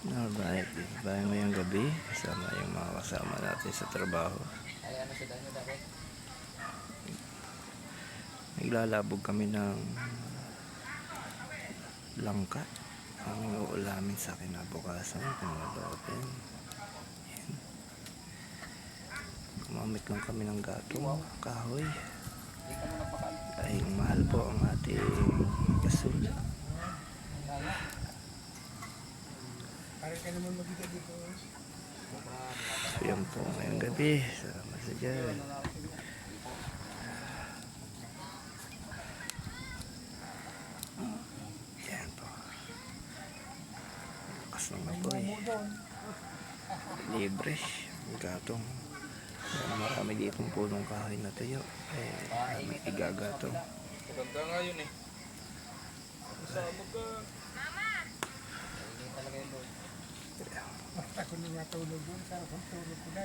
Alright, dito tayo ngayong gabi kasama yung mga kasama natin sa trabaho. Ay, ano siya nyo dapat? Naglalabog kami ng langka. Ang uulamin sa kinabukasan kung open. Yan. Gumamit lang kami ng gatong kahoy. Hindi ka mo nagpakal. Dahil mahal po ang ating gasol. Para ka naman magiging dito. So yan po ngayong gabi. Salamat sa dyan. Yan po. Lakas ng apoy. Libre. Ang gatong. Marami ditong punong kahoy na tuyo. May igagatong. Maganda nga yun eh. Kasama ka. Hindi talaga yun doon. Basta ko nung natulog doon, sarap ang tulog ko na.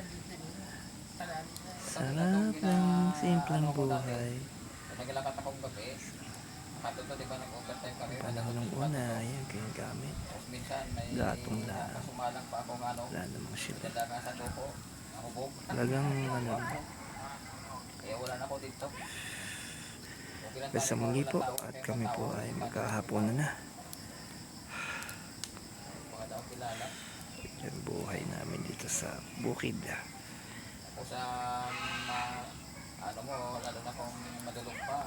Sarap ng simpleng buhay. Naglakat akong gabi. Nakatuto, di ba, nag-overtime kami. Panahon ng una, yan kayong gamit. Tapos minsan, may Gatong lang. sumalang pa akong ano. Wala namang shit. Ganda nga sa tuko. Nakubog. Talagang ano. Kaya wala na ako dito. Okay lang Basta tayo, muli walang po tao, at kaya kami tao, po ay mga magkahaponan na. daw kilala. Yan buhay namin dito sa bukid. Tapos, ano mo, lalo na kung madulog pa.